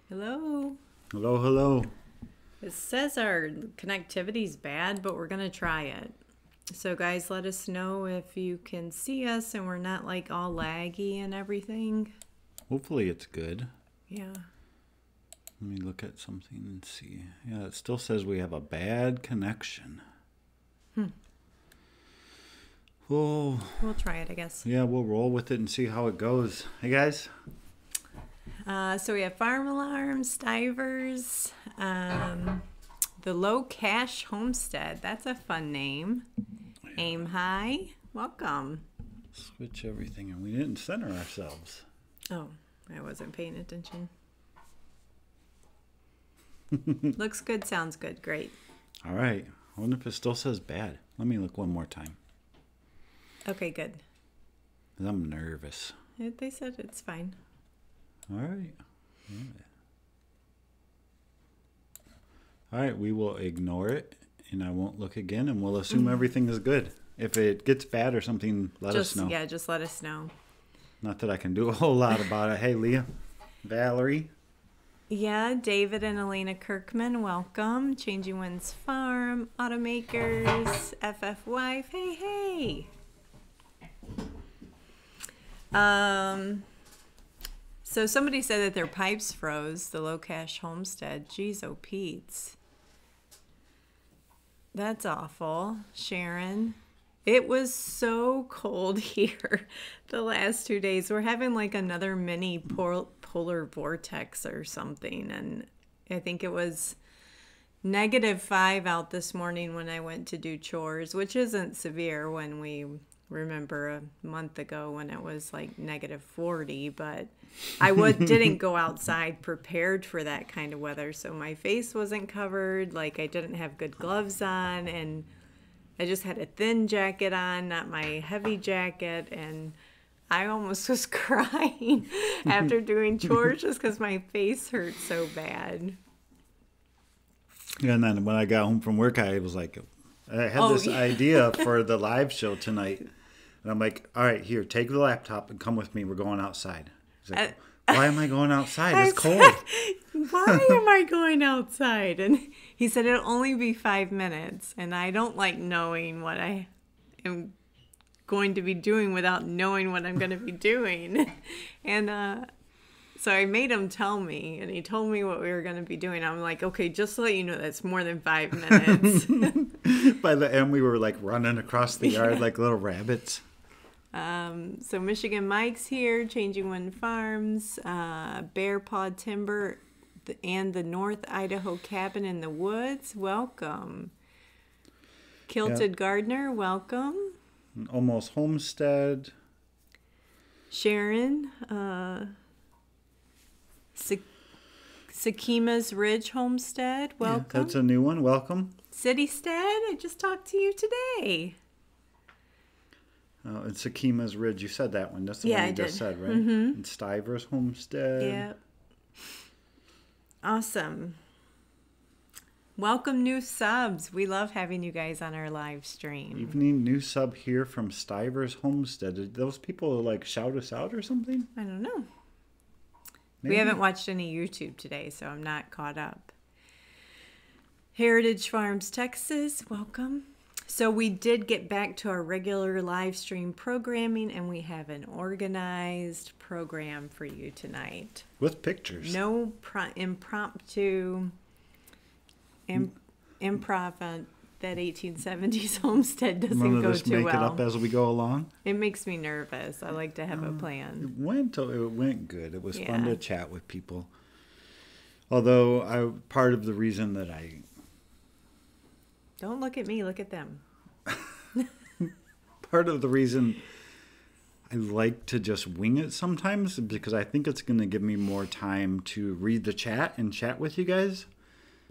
Hello. Hello, hello. It says our connectivity's bad, but we're going to try it. So guys, let us know if you can see us and we're not like all laggy and everything. Hopefully it's good. Yeah. Let me look at something and see. Yeah, it still says we have a bad connection. Oh. We'll try it, I guess. Yeah, we'll roll with it and see how it goes. Hey, guys. So we have farm alarms, stivers, the low cash homestead. That's a fun name. Aim high. Welcome. Switch everything, and we didn't center ourselves. Oh, I wasn't paying attention. Looks good, sounds good. Great. All right. I wonder if it still says bad. Let me look one more time. Okay, good. 'Cause I'm nervous. They said it's fine. All right. All right, we will ignore it, and I won't look again, and we'll assume everything is good. If it gets bad or something, let us know. Yeah, just let us know. Not that I can do a whole lot about it. Hey, Leah, Valerie. Yeah, David and Elena Kirkman, welcome. Changing Winds Farm, Automakers, FF Wife, hey. So somebody said that their pipes froze, the low cash homestead. Jeez, oh Pete's. That's awful. Sharon. It was so cold here the last 2 days. We're having like another mini polar vortex or something. And I think it was -5 out this morning when I went to do chores, which isn't severe when we remember a month ago when it was like -40, but I didn't go outside prepared for that kind of weather, so my face wasn't covered, like I didn't have good gloves on, and I just had a thin jacket on, not my heavy jacket, and I almost was crying after doing chores just because my face hurt so bad. Yeah, and then when I got home from work, I was like, I had this idea for the live show tonight. And I'm like, all right, here, take the laptop and come with me. We're going outside. He's like, why am I going outside? It's cold. Why am I going outside? And he said it'll only be 5 minutes. And I don't like knowing what I am going to be doing without knowing what I'm going to be doing. And so I made him tell me, and he told me what we were going to be doing. I'm like, okay, just to let you know, that's more than 5 minutes. By the end, we were like running across the yard like little rabbits. So Michigan Mike's here, Changing Wind Farms, Bear Paw Timber, and the North Idaho Cabin in the Woods. Welcome. Kilted Gardener, welcome. Almost Homestead. Sharon, Sakima's Ridge Homestead, welcome. Yeah, that's a new one. Welcome. Citystead, I just talked to you today. Oh, and Sakima's Ridge. You said that one. That's the one you just said, right? Mm-hmm. And Stivers Homestead. Yeah. Awesome. Welcome new subs. We love having you guys on our live stream. Evening new sub here from Stivers Homestead. Did those people like shout us out or something? I don't know. Maybe? We haven't watched any YouTube today, so I'm not caught up. Heritage Farms, Texas, welcome. So we did get back to our regular live stream programming, and we have an organized program for you tonight. With pictures. No impromptu, improv on that 1870s homestead doesn't go too well. Make it up as we go along. It makes me nervous. I like to have a plan. It went good. It was fun to chat with people. Although part of the reason that I... Don't look at me, look at them. Part of the reason I like to just wing it sometimes is because I think it's going to give me more time to read the chat and chat with you guys.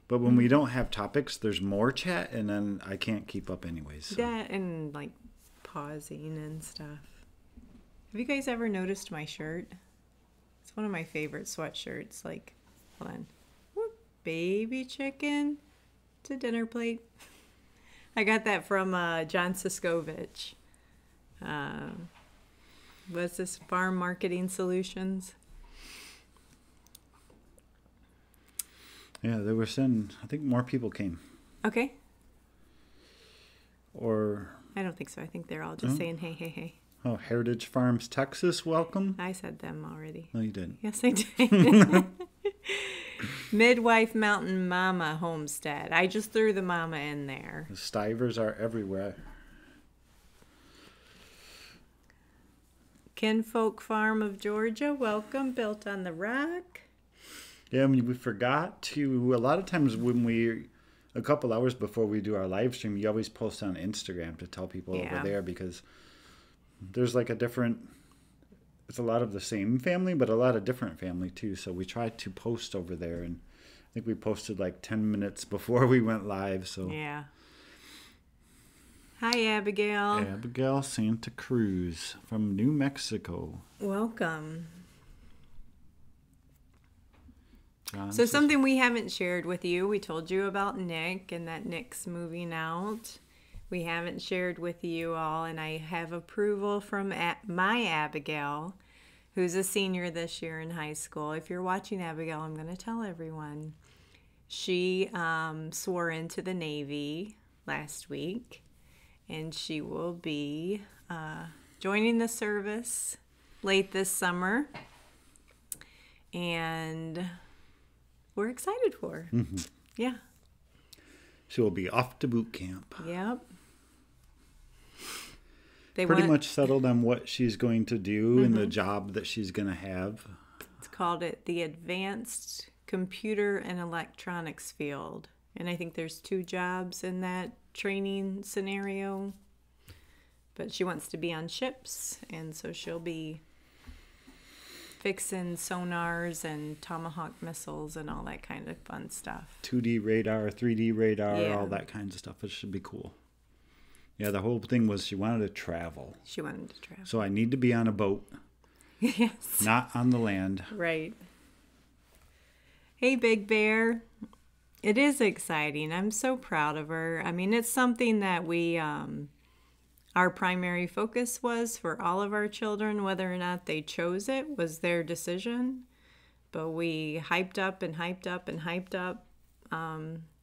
But when we don't have topics, there's more chat, and then I can't keep up anyways. So. That and like pausing and stuff. Have you guys ever noticed my shirt? It's one of my favorite sweatshirts. Like, hold on. Whoop, baby chicken to dinner plate. I got that from John Siskovich. What's this? Farm Marketing Solutions. Yeah, they were saying, I think more people came. Okay. Or, I don't think so. I think they're all just saying, hey, hey, hey. oh, Heritage Farms, Texas, welcome. I said them already. No, you didn't. Yes, I did. Midwife Mountain Mama Homestead. I just threw the mama in there. The Stivers are everywhere. Kinfolk Farm of Georgia, welcome. Built on the rock. Yeah, I mean, we forgot to, a lot of times when a couple hours before we do our live stream, you always post on Instagram to tell people over there, because there's like it's a lot of the same family, but a lot of different family too. So we tried to post over there, and I think we posted like 10 minutes before we went live. So yeah. Hi, Abigail. Abigail Santa Cruz from New Mexico. Welcome. John So something we haven't shared with you, we told you about Nick and that Nick's moving out. We haven't shared with you all, and I have approval from my Abigail, who's a senior this year in high school. If you're watching, Abigail, I'm going to tell everyone. She swore into the Navy last week, and she will be joining the service late this summer. And we're excited for her. Mm-hmm. Yeah. She will be off to boot camp. Yep. Pretty much settled on what she's going to do and the job that she's going to have. It's called the Advanced Computer and Electronics field. And I think there's 2 jobs in that training scenario. But she wants to be on ships, and so she'll be fixing sonars and Tomahawk missiles and all that kind of fun stuff. 2D radar, 3D radar, all that kinds of stuff. It should be cool. Yeah, the whole thing was she wanted to travel. She wanted to travel. So I need to be on a boat. Yes. Not on the land. Right. Hey, Big Bear. It is exciting. I'm so proud of her. I mean, it's something that we, our primary focus was for all of our children. Whether or not they chose it was their decision. But we hyped up and hyped up and hyped up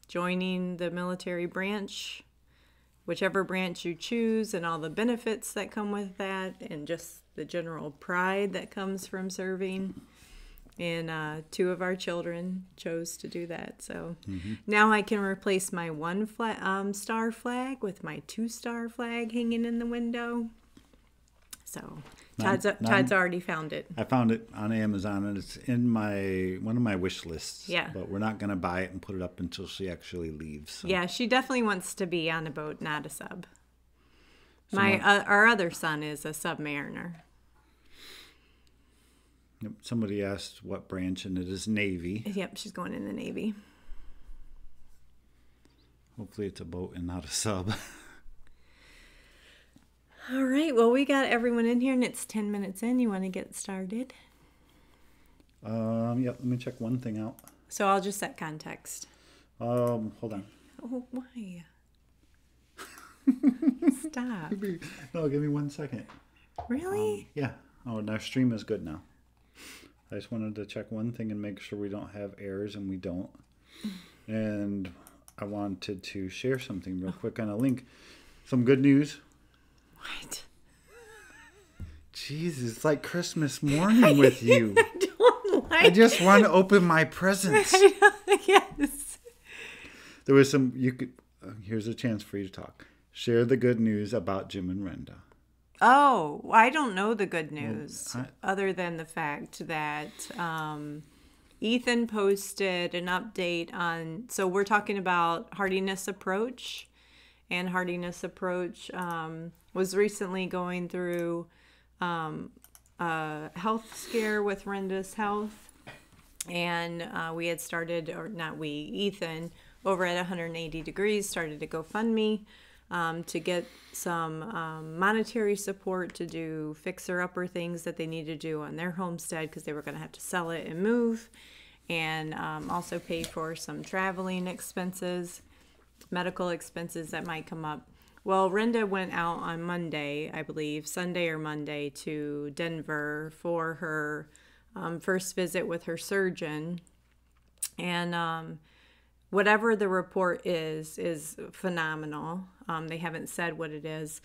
joining the military branch, whichever branch you choose, and all the benefits that come with that, and just the general pride that comes from serving. And 2 of our children chose to do that. So now I can replace my 1 star flag with my 2-star flag hanging in the window. So Todd's already found it. I found it on Amazon, and it's in one of my wish lists. Yeah. But we're not going to buy it and put it up until she actually leaves. So. Yeah, she definitely wants to be on a boat, not a sub. Our other son is a submariner. Yep. Somebody asked what branch, and it is Navy. Yep, she's going in the Navy. Hopefully it's a boat and not a sub. All right, well, we got everyone in here, and it's 10 minutes in. You want to get started? Yep, let me check one thing out. So I'll just set context. Hold on. Oh, why? Stop. No, give me 1 second. Really? Yeah. Oh, and our stream is good now. I just wanted to check one thing and make sure we don't have errors, and we don't. And I wanted to share something real quick on a link. Some good news. What? Jeez, it's like Christmas morning with you. I don't like I just want to open my presents. Yes. There was some, here's a chance for you to talk. Share the good news about Jim and Renda. Oh, I don't know the good news other than the fact that Ethan posted an update on, so we're talking about Hardiness Approach, and Hardiness Approach was recently going through a health scare with Renda's health, and we had started, or not we, Ethan, over at 180 Degrees started a GoFundMe to get some monetary support to do fixer-upper things that they need to do on their homestead because they were going to have to sell it and move, and also pay for some traveling expenses, medical expenses that might come up. Well, Renda went out on Monday, I believe, Sunday or Monday, to Denver for her first visit with her surgeon. And whatever the report is phenomenal. They haven't said what it is.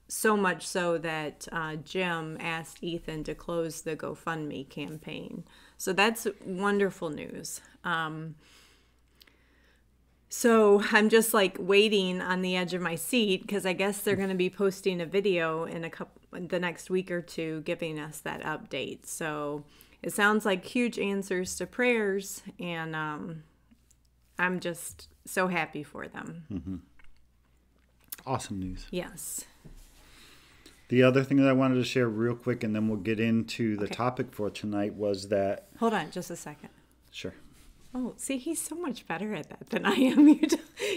So much so that Jim asked Ethan to close the GoFundMe campaign. So that's wonderful news. So I'm just like waiting on the edge of my seat because I guess they're going to be posting a video in the next week or two giving us that update. So it sounds like huge answers to prayers, and I'm just so happy for them. Mm-hmm. Awesome news. Yes. The other thing that I wanted to share real quick, and then we'll get into the topic for tonight, was that... Hold on just a second. Sure. Oh, see, he's so much better at that than I am.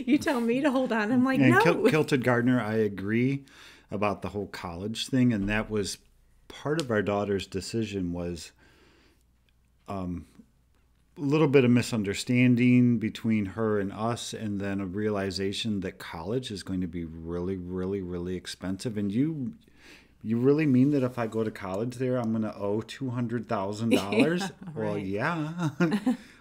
You tell me to hold on. I'm like, and no. Kilted Gardner, I agree about the whole college thing, and that was part of our daughter's decision was a little bit of misunderstanding between her and us, and then a realization that college is going to be really, really, really expensive. And you really mean that if I go to college there, I'm going to owe $200,000? Yeah, well, right. yeah.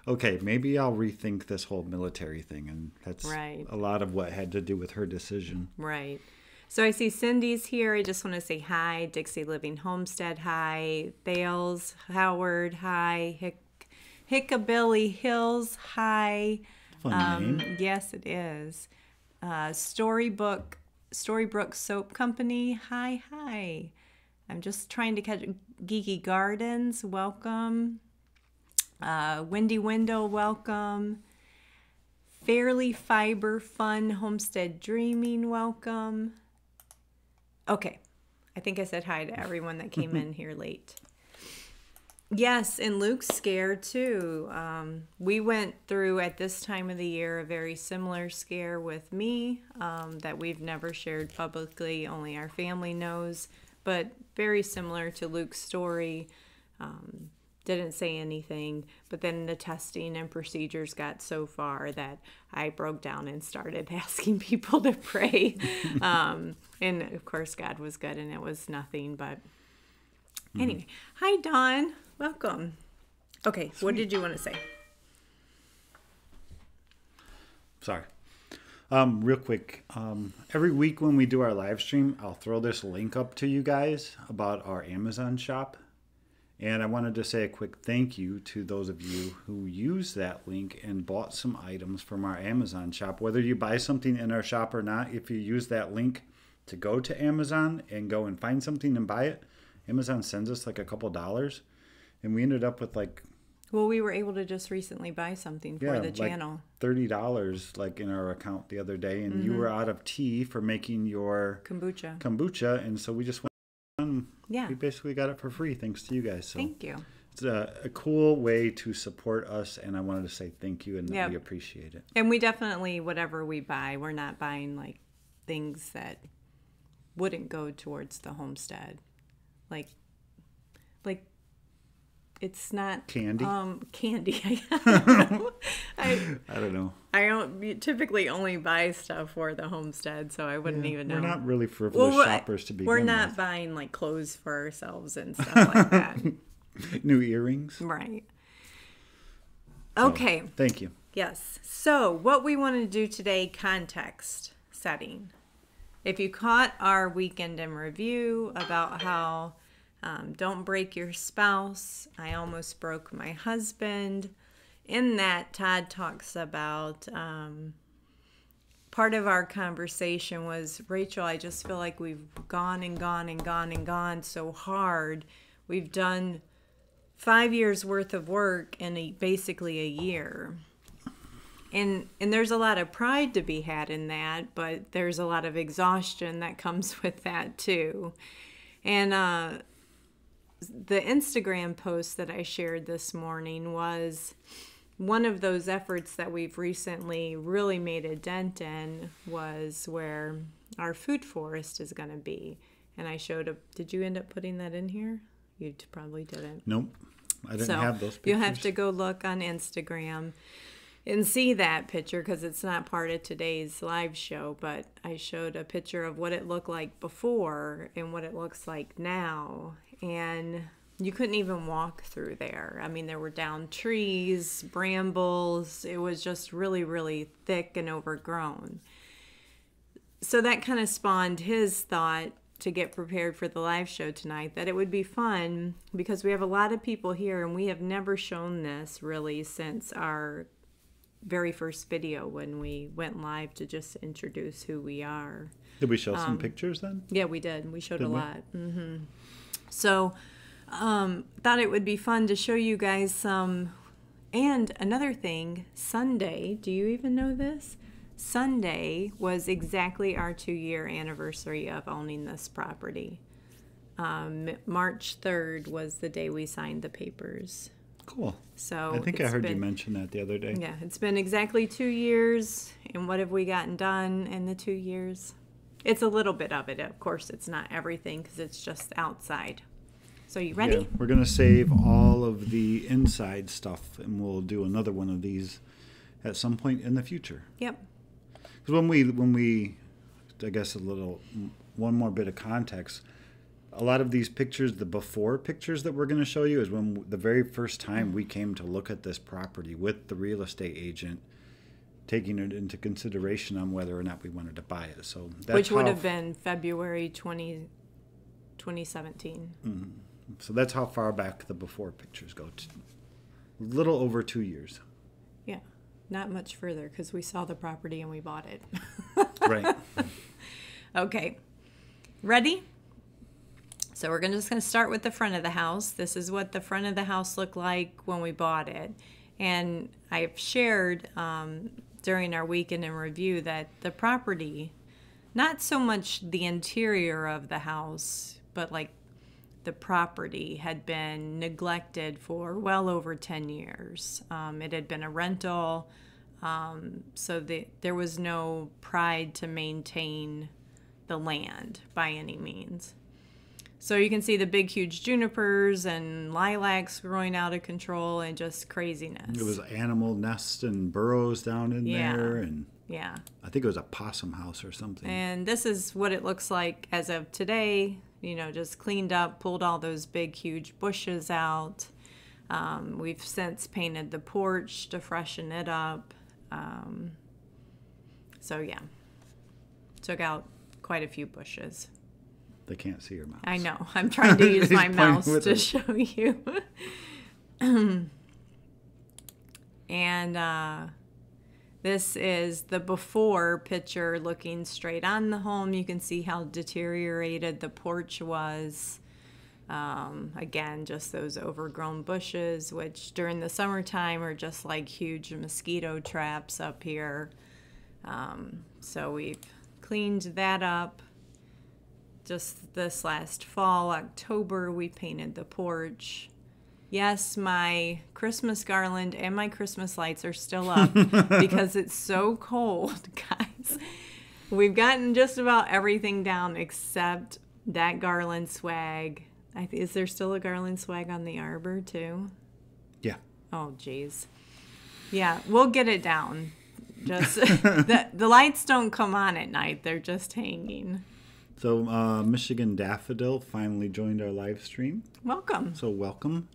Okay, maybe I'll rethink this whole military thing. And that's right. a lot of what had to do with her decision. Right. So I see Cindy's here. I just want to say hi. Dixie Living Homestead, hi. Thales, Howard, hi. Hickabilly Hills, hi. Fun name. Yes, it is. Storybrook Soap Company, hi. I'm just trying to catch Geeky Gardens, welcome. Windy Window, welcome. Fairly Fiber Fun Homestead Dreaming, welcome. Okay, I think I said hi to everyone that came in here late. Yes, and Luke's scared too. We went through at this time of the year a very similar scare with me that we've never shared publicly, only our family knows, but very similar to Luke's story. Didn't say anything, but then the testing and procedures got so far that I broke down and started asking people to pray. And of course, God was good and it was nothing, but anyway. Hi, Dawn. Welcome. Okay, what did you want to say? Sorry. Real quick. Every week when we do our live stream, I'll throw this link up to you guys about our Amazon shop. And I wanted to say a quick thank you to those of you who use that link and bought some items from our Amazon shop. Whether you buy something in our shop or not, if you use that link to go to Amazon and go and find something and buy it, Amazon sends us like a couple dollars. And we ended up with like... Well, we were able to just recently buy something for the channel. Like $30 like in our account the other day. And you were out of tea for making your... Kombucha. And so we just went on. Yeah. We basically got it for free thanks to you guys. So thank you. It's a cool way to support us. And I wanted to say thank you and that we appreciate it. And we definitely, whatever we buy, we're not buying like things that wouldn't go towards the homestead. Like it's not candy. Candy. I don't know. I don't typically only buy stuff for the homestead, so I wouldn't even know. We're not really frivolous shoppers to begin with. We're not buying like clothes for ourselves and stuff like that. New earrings. Right. So, okay. Thank you. Yes. So what we want to do today, context setting. If you caught our weekend in review about how don't break your spouse, I almost broke my husband. In that, Todd talks about part of our conversation was, Rachel, I just feel like we've gone and gone and gone and gone so hard. We've done 5 years worth of work in basically a year. And there's a lot of pride to be had in that, but there's a lot of exhaustion that comes with that too. And the Instagram post that I shared this morning was one of those efforts that we've recently really made a dent in, was where our food forest is going to be. And I showed did you end up putting that in here? You probably didn't. Nope. I didn't have those pictures. You'll have to go look on Instagram and see that picture because it's not part of today's live show, but I showed a picture of what it looked like before and what it looks like now. And You couldn't even walk through there. I mean, there were down trees, brambles. It was just really, really thick and overgrown. So that kind of spawned his thought to get prepared for the live show tonight, that it would be fun because we have a lot of people here and we have never shown this really since our very first video when we went live to just introduce who we are. Did we show some pictures then? Yeah, we did. We showed a lot. So thought it would be fun to show you guys some. And another thing, Sunday, do you even know this? Sunday was exactly our 2-year anniversary of owning this property. March 3rd was the day we signed the papers. Cool. So I think I heard you mention that the other day. Yeah, it's been exactly 2 years. And what have we gotten done in the 2 years? It's a little bit of it. Of course, it's not everything because it's just outside. So you ready? Yeah, we're going to save all of the inside stuff and we'll do another one of these at some point in the future. Yep. Because when we, I guess one more bit of context, a lot of these pictures, the before pictures that we're going to show you is when the very first time we came to look at this property with the real estate agent, taking it into consideration on whether or not we wanted to buy it. So that's which would have been February 2017. Mm-hmm. So that's how far back the before pictures go. A little over 2 years. Yeah. Not much further because we saw the property and we bought it. Right. Okay. Ready? So we're just going to start with the front of the house. This is what the front of the house looked like when we bought it. And I've shared during our weekend in review that the property, not so much the interior of the house, but like the property had been neglected for well over 10 years. It had been a rental, so there was no pride to maintain the land by any means. So you can see the big, huge junipers and lilacs growing out of control and just craziness. It was animal nests and burrows down in there. And yeah. I think it was a possum house or something. And this is what it looks like as of today. You know, just cleaned up, pulled all those big, huge bushes out. We've since painted the porch to freshen it up. So, yeah. Took out quite a few bushes. They can't see your mouse. I know. I'm trying to use my mouse to it. show you. And this is the before picture looking straight on the home. You can see how deteriorated the porch was. Again, just those overgrown bushes, which during the summertime are just like huge mosquito traps up here. So we've cleaned that up. Just this last fall, October, we painted the porch. Yes, my Christmas garland and my Christmas lights are still up because it's so cold, guys. We've gotten just about everything down except that garland swag. Is there still a garland swag on the arbor, too? Yeah. Oh, geez. Yeah, we'll get it down. Just the lights don't come on at night. They're just hanging. So Michigan Daffodil finally joined our live stream. Welcome. So welcome.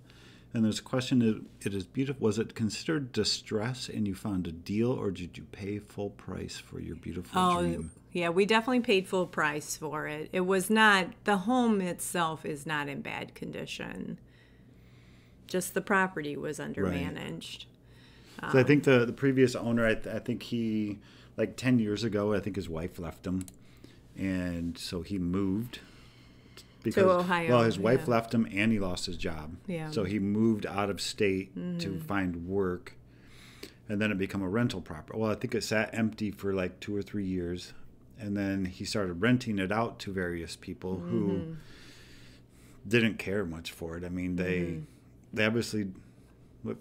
And there's a question, it is beautiful. Was it considered distress and you found a deal, or did you pay full price for your beautiful dream? Yeah, we definitely paid full price for it. It was not, the home itself is not in bad condition. Just the property was undermanaged. So I think the previous owner, I think he, like 10 years ago, I think his wife left him. And so he moved. Because, to Ohio. Well, his wife left him and he lost his job. Yeah. So he moved out of state to find work. And then it became a rental property. Well, I think it sat empty for like 2 or 3 years. And then he started renting it out to various people who didn't care much for it. I mean, they obviously,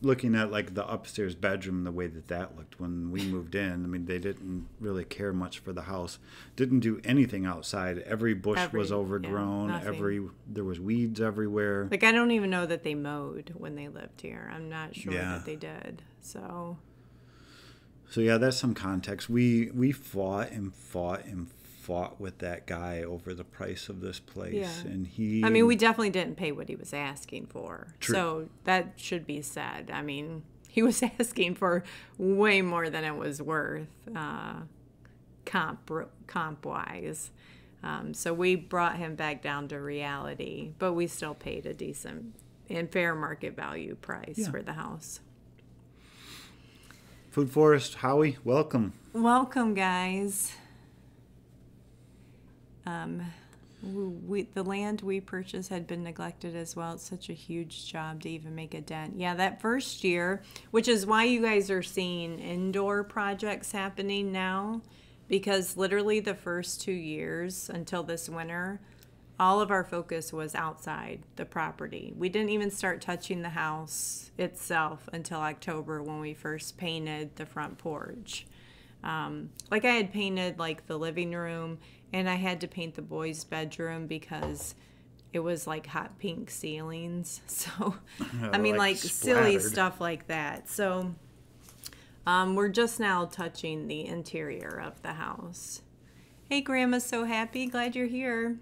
looking at like the upstairs bedroom, the way that looked when we moved in, I mean, they didn't really care much for the house. Didn't do anything outside. Every bush was overgrown. There was weeds everywhere. Like, I don't even know that they mowed when they lived here. I'm not sure that they did. So So yeah, that's some context. We fought and fought and fought with that guy over the price of this place, Yeah. and he. I mean, we definitely didn't pay what he was asking for. True. So that should be said. I mean, he was asking for way more than it was worth, comp wise. So we brought him back down to reality, but we still paid a decent and fair market value price for the house. Food Forest, Howie, welcome. Welcome, guys. The land we purchased had been neglected as well. It's such a huge job to even make a dent. Yeah, that first year, which is why you guys are seeing indoor projects happening now, because literally the first 2 years until this winter, all of our focus was outside the property. We didn't even start touching the house itself until October when we first painted the front porch. Like I had painted like the living room, and I had to paint the boys' bedroom because it was like hot pink ceilings. So, I mean, like silly stuff like that. So, we're just now touching the interior of the house. Hey, Grandma's so happy. Glad you're here.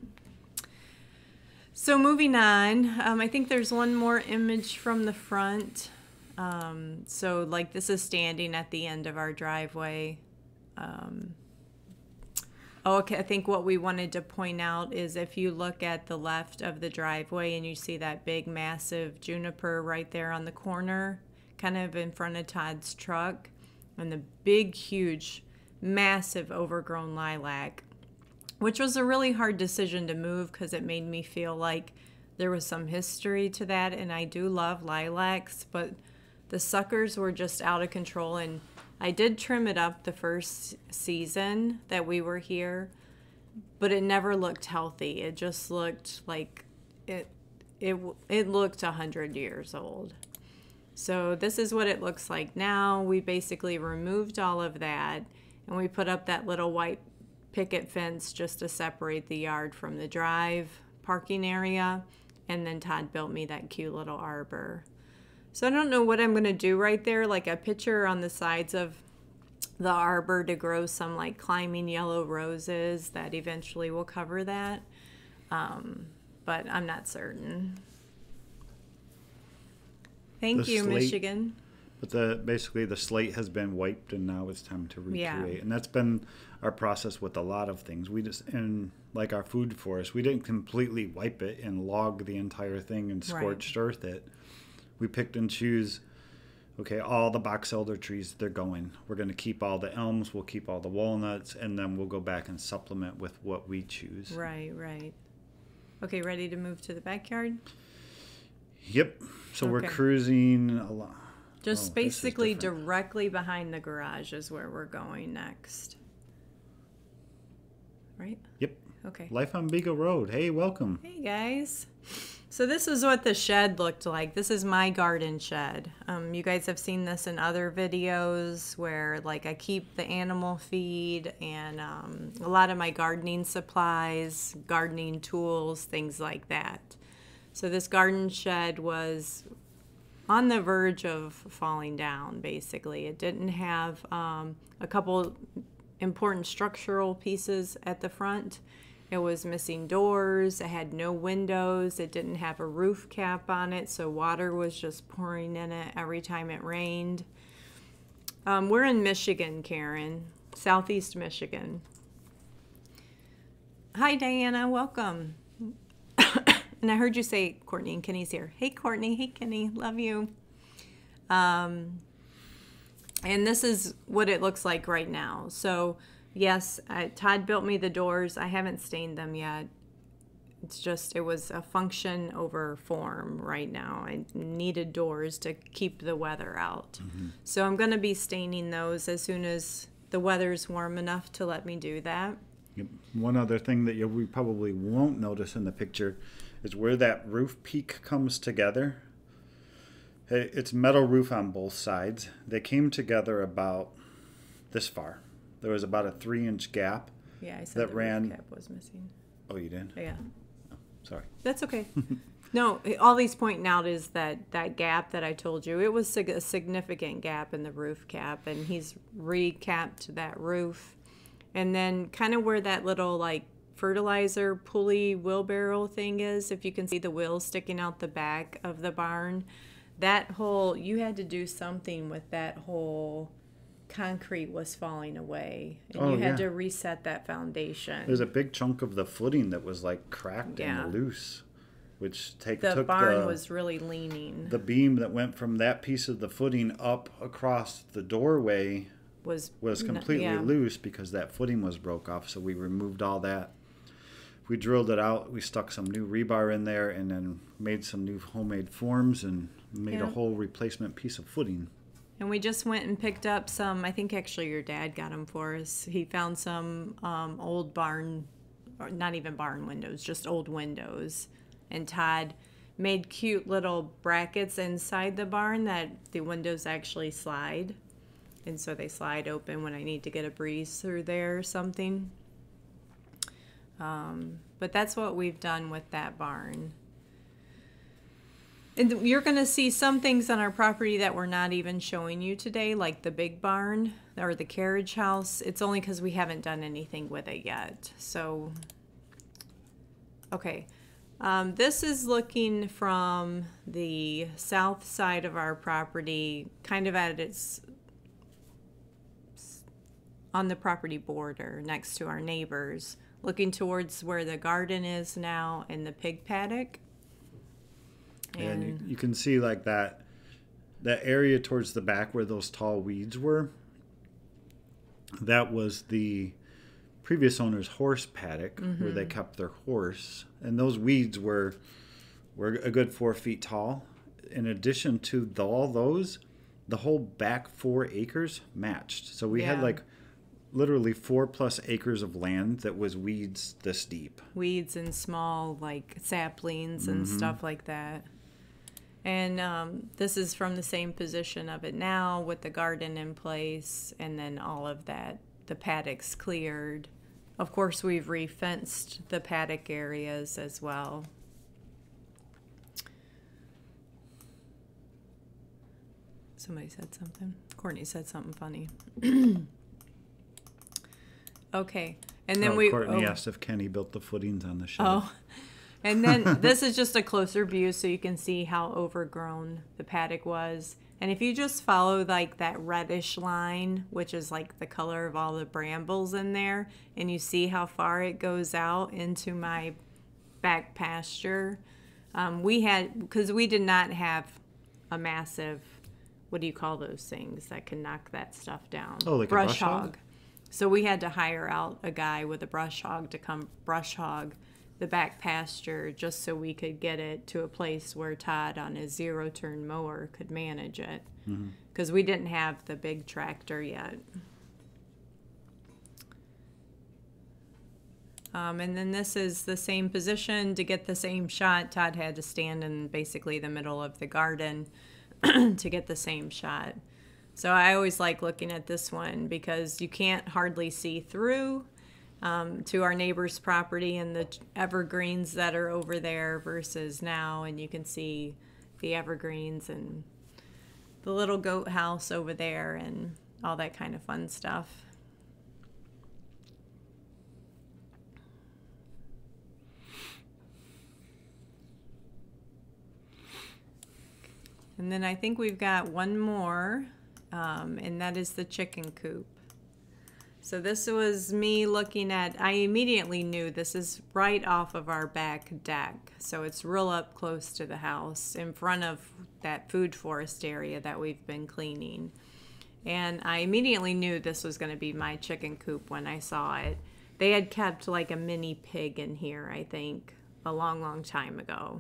So moving on, I think there's one more image from the front. So like this is standing at the end of our driveway. Okay, I think what we wanted to point out is if you look at the left of the driveway and you see that big massive juniper right there on the corner, kind of in front of Todd's truck, and the big, huge, massive overgrown lilac, which was a really hard decision to move because it made me feel like there was some history to that, and I do love lilacs, but the suckers were just out of control, and I did trim it up the first season that we were here, but it never looked healthy. It just looked like it looked 100 years old. So this is what it looks like now. We basically removed all of that, and we put up that little white picket fence just to separate the yard from the drive parking area, and then Todd built me that cute little arbor. So I don't know what I'm going to do right there, like a picture on the sides of the arbor to grow some like climbing yellow roses that eventually will cover that, but I'm not certain. Thank you, Michigan. But basically the slate has been wiped, and now it's time to recreate. And that's been our process with a lot of things. We just, and like our food forest, we didn't completely wipe it and log the entire thing and scorched earth it. We picked and choose, okay, all the box elder trees, they're going. We're going to keep all the elms, we'll keep all the walnuts, and then we'll go back and supplement with what we choose. Right. Okay, ready to move to the backyard? Yep. So we're cruising a lot. Just basically directly behind the garage is where we're going next. Right? Yep. Okay. Life on Beagle Road. Hey, welcome. Hey, guys. So this is what the shed looked like. This is my garden shed. You guys have seen this in other videos where like I keep the animal feed and a lot of my gardening supplies, gardening tools, things like that. So this garden shed was on the verge of falling down, basically. It didn't have a couple important structural pieces at the front. It was missing doors, it had no windows, it didn't have a roof cap on it, so water was just pouring in it every time it rained. We're in Michigan, Karen, southeast Michigan. Hi, Diana, welcome. And I heard you say Courtney, and Kenny's here. Hey, Courtney. Hey, Kenny. Love you. And this is what it looks like right now. So, yes, Todd built me the doors. I haven't stained them yet. It's just, it was a function over form right now. I needed doors to keep the weather out. Mm-hmm. So I'm going to be staining those as soon as the weather's warm enough to let me do that. Yep. One other thing that we probably won't notice in the picture is where that roof peak comes together. It's metal roof on both sides. They came together about this far. There was about a 3-inch gap. Yeah, I said the roof cap was missing. Oh, you did? Yeah. Sorry. That's okay. No, all he's pointing out is that gap that I told you. It was a significant gap in the roof cap, and he's recapped that roof. And then kind of where that little like fertilizer pulley wheelbarrow thing is, if you can see the wheels sticking out the back of the barn, that whole, you had to do something with that whole concrete was falling away, and you had to reset that foundation. There's a big chunk of the footing that was like cracked and loose, which the barn was really leaning. The beam that went from that piece of the footing up across the doorway was completely loose because that footing was broke off. So we removed all that. We drilled it out. We stuck some new rebar in there, and then made some new homemade forms and made a whole replacement piece of footing. And we just went and picked up some, I think actually your dad got them for us. He found some old barn, or not even barn windows, just old windows. And Todd made cute little brackets inside the barn that the windows actually slide. And so they slide open when I need to get a breeze through there or something. But that's what we've done with that barn. And you're going to see some things on our property that we're not even showing you today, like the big barn or the carriage house. It's only because we haven't done anything with it yet. So, okay. This is looking from the south side of our property, kind of at its, on the property border next to our neighbors, looking towards where the garden is now and the pig paddock. And you can see like that area towards the back where those tall weeds were. That was the previous owner's horse paddock where they kept their horse. And those weeds were a good 4 feet tall. In addition to all those, the whole back 4 acres matched. So we had like literally 4+ acres of land that was weeds this deep. Weeds and small like saplings and stuff like that. And this is from the same position of it now with the garden in place, and then all of that, the paddocks cleared. Of course, we've re-fenced the paddock areas as well. Somebody said something. Courtney said something funny. Okay. And then Courtney asked if Kenny built the footings on the shed. Oh. And then this is just a closer view so you can see how overgrown the paddock was. And if you just follow like that reddish line, which is like the color of all the brambles in there, and you see how far it goes out into my back pasture, because we did not have a massive, what do you call those things that can knock that stuff down? Oh, like brush a brush hog? So we had to hire out a guy with a brush hog to come brush hog the back pasture just so we could get it to a place where Todd on his 0-turn mower could manage it, because we didn't have the big tractor yet. And then this is the same position. To get the same shot, Todd had to stand in basically the middle of the garden to get the same shot. So I always like looking at this one because you can't hardly see through to our neighbor's property and the evergreens that are over there versus now, and you can see the evergreens and the little goat house over there and all that kind of fun stuff. And then I think we've got one more, and that is the chicken coop. So this was me looking at, I immediately knew this is right off of our back deck. So it's real up close to the house in front of that food forest area that we've been cleaning. And I immediately knew this was going to be my chicken coop when I saw it. They had kept like a mini pig in here, I think, a long, long time ago.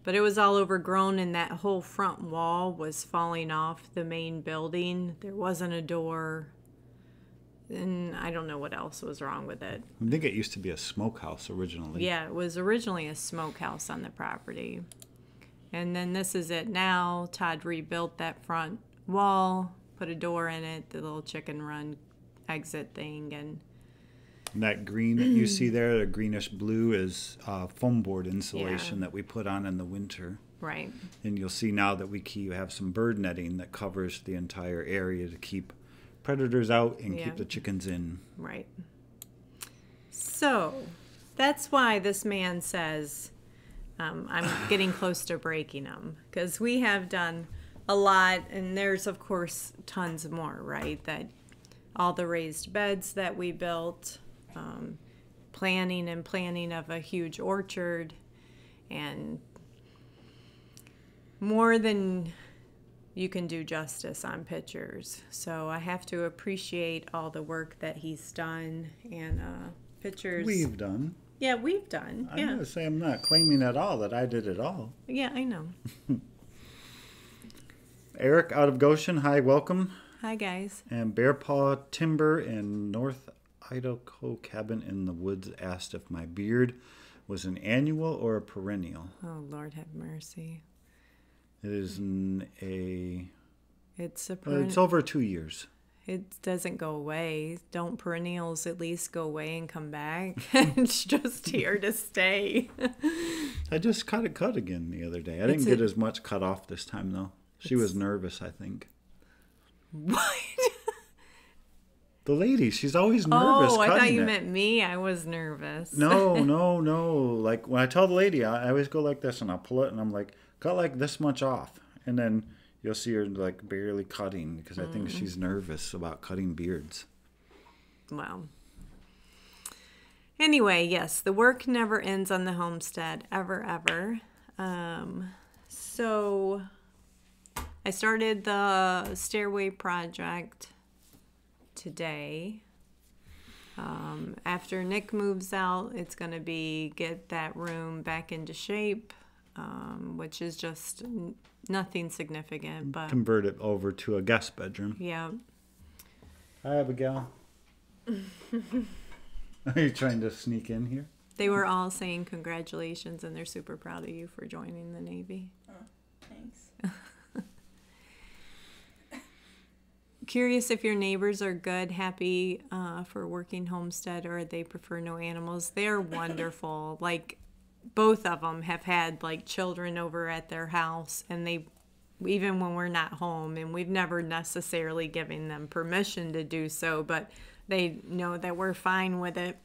But it was all overgrown, and that whole front wall was falling off the main building. There wasn't a door. And I don't know what else was wrong with it. I think it used to be a smokehouse originally. Yeah, it was originally a smokehouse on the property. And then this is it now. Todd rebuilt that front wall, put a door in it, the little chicken run exit thing, and And that green that you see there, the greenish blue, is foam board insulation Yeah. that we put on in the winter. Right. And you'll see now that we have some bird netting that covers the entire area to keep predators out and Yeah. keep the chickens in. Right. So that's why this man says I'm getting close to breaking them, because we have done a lot, and there's of course tons more, right? That all the raised beds that we built, planning of a huge orchard, and more than you can do justice on pictures. So I have to appreciate all the work that he's done, and pictures. We've done. Yeah, we've done. I'm Yeah. going to say I'm not claiming at all that I did it all. Yeah, I know. Eric out of Goshen, hi, welcome. Hi, guys. And Bear Paw Timber in North Idaho Cabin in the Woods asked if my beard was an annual or a perennial. Oh, Lord have mercy. It is It's a it's over 2 years. It doesn't go away. Don't perennials at least go away and come back? It's just here to stay. I just cut again the other day. I didn't get as much cut off this time, though. She was nervous, I think. What? The lady, she's always nervous. Oh, I thought you it. meant me. I was nervous. No. Like, when I tell the lady, I always go like this, and I'll pull it, and I'm like, cut like this much off. And then you'll see her, like, barely cutting, because I think she's nervous about cutting beards. Well. Anyway, yes, the work never ends on the homestead, ever, ever. So I started the stairway project today. After Nick moves out, it's going to be get that room back into shape, which is just nothing significant. But Convert it over to a guest bedroom. yeah. Hi, Abigail. Are you trying to sneak in here? They were all saying congratulations, and they're super proud of you for joining the Navy. Oh, thanks. Curious if your neighbors are good, happy for working homestead, or they prefer no animals. They're wonderful. Like, both of them have had like children over at their house, and they, even when we're not home, and we've never necessarily given them permission to do so, but they know that we're fine with it.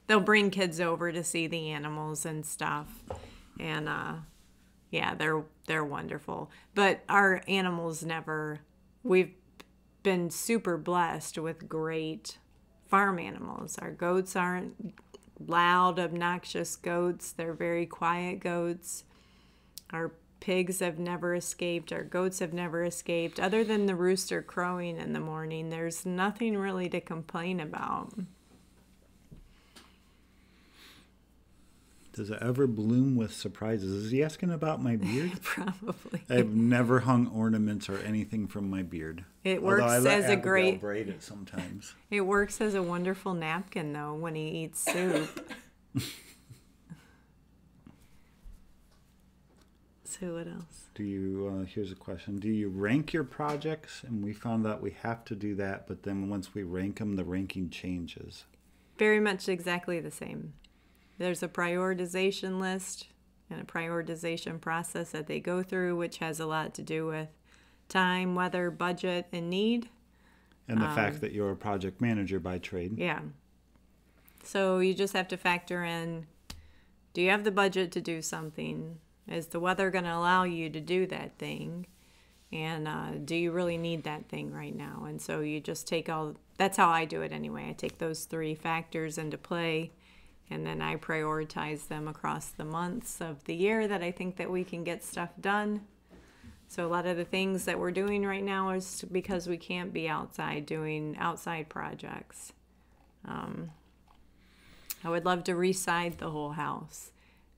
They'll bring kids over to see the animals and stuff, and yeah, they're wonderful. But our animals never. We've been super blessed with great farm animals. Our goats aren't loud, obnoxious goats. They're very quiet goats. Our pigs have never escaped. Our goats have never escaped. Other than the rooster crowing in the morning, there's nothing really to complain about. Does it ever bloom with surprises? Is he asking about my beard? Probably. I've never hung ornaments or anything from my beard. It works Although I let as a Abigail great. braid it sometimes. It works as a wonderful napkin, though, when he eats soup. So what else? Do you? Here's a question. Do you rank your projects? And we found out we have to do that, but then once we rank them, the ranking changes. Very much exactly the same. There's a prioritization list and a prioritization process that they go through, which has a lot to do with time, weather, budget, and need. And the fact that you're a project manager by trade. Yeah. So you just have to factor in, do you have the budget to do something? Is the weather going to allow you to do that thing? And do you really need that thing right now? And so you just take that's how I do it anyway. I take those three factors into play, and then I prioritize them across the months of the year that I think that we can get stuff done. So a lot of the things that we're doing right now is because we can't be outside doing outside projects. I would love to re-side the whole house.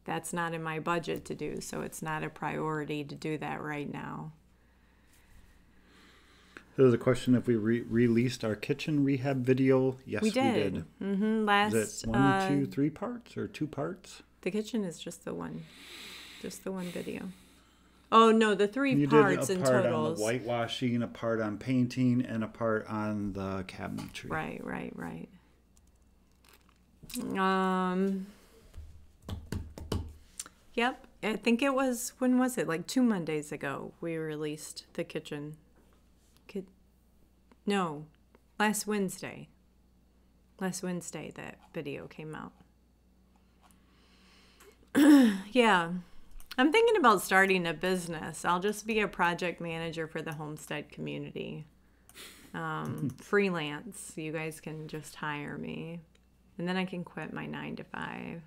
That's not in my budget to do, so it's not a priority to do that right now. There's a question if we released our kitchen rehab video. Yes, we did. Mm-hmm. Last. Is it 1, 2, 3 parts or 2 parts? The kitchen is just the one video. Oh no, the three parts in You did a part totals. on the whitewashing, a part on painting, and a part on the cabinetry. Right. Yep. I think it was, when was it? Like 2 Mondays ago, we released the kitchen. No, last Wednesday. Last Wednesday, that video came out. Yeah. I'm thinking about starting a business. I'll just be a project manager for the Homestead community. Freelance. You guys can just hire me. And then I can quit my 9 to 5.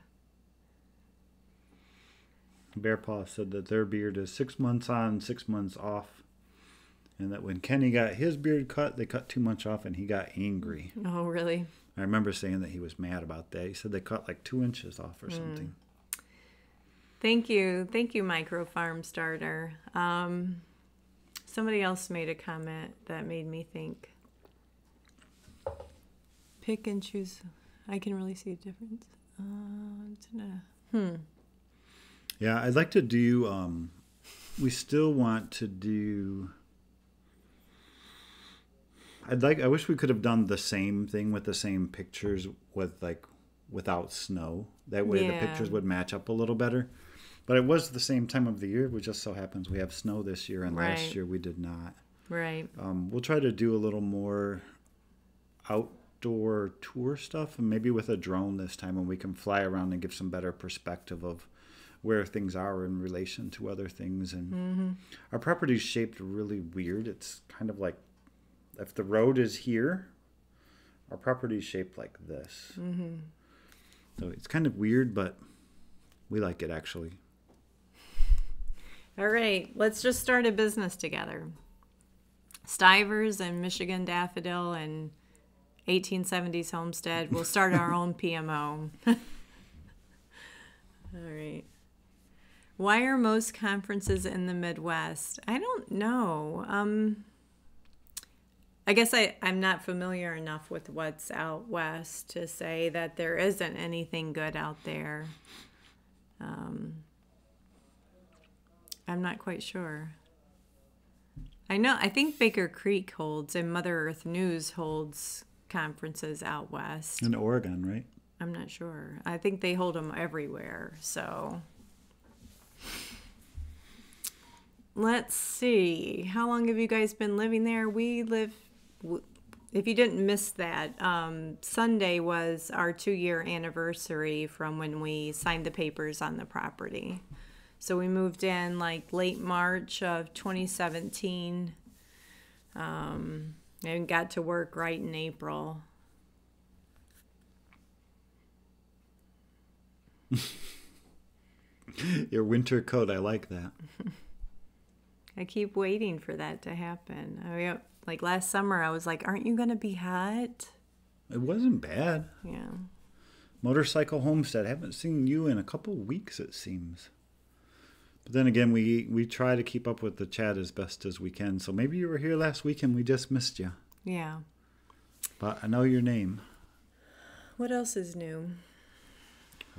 Bear Paw said that their beard is 6 months on, 6 months off. And that when Kenny got his beard cut, they cut too much off and he got angry. Oh, really? I remember saying that he was mad about that. He said they cut like 2 inches off or something. Thank you. Thank you, Micro Farm Starter. Somebody else made a comment that made me think. Pick and choose. I can really see a difference. Yeah, I'd like to do, we still want to do, I wish we could have done the same thing with the same pictures with without snow. That way the pictures would match up a little better. But it was the same time of the year. It just so happens we have snow this year, and last year we did not. Right. We'll try to do a little more outdoor tour stuff, and maybe with a drone this time, and we can fly around and give some better perspective of where things are in relation to other things. And our property is shaped really weird. It's kind of like if the road is here, our property is shaped like this. So it's kind of weird, but we like it actually. All right, let's just start a business together. Stivers and Michigan Daffodil and 1870s Homestead. We'll start our own PMO. All right. Why are most conferences in the Midwest? I don't know. I guess I'm not familiar enough with what's out west to say that there isn't anything good out there. I'm not quite sure. I think Baker Creek holds, and Mother Earth News holds conferences out west. In Oregon, right? I'm not sure. I think they hold them everywhere, so. Let's see. How long have you guys been living there? We live, if you didn't miss that, Sunday was our 2-year anniversary from when we signed the papers on the property. So we moved in like late March of 2017 and got to work right in April. Your winter coat, I like that. I keep waiting for that to happen. Like last summer, I was like, aren't you going to be hot? It wasn't bad. Yeah. Motorcycle Homestead. I haven't seen you in a couple weeks, it seems. But then again, we try to keep up with the chat as best as we can. So maybe you were here last week and we just missed you. Yeah. But I know your name. What else is new?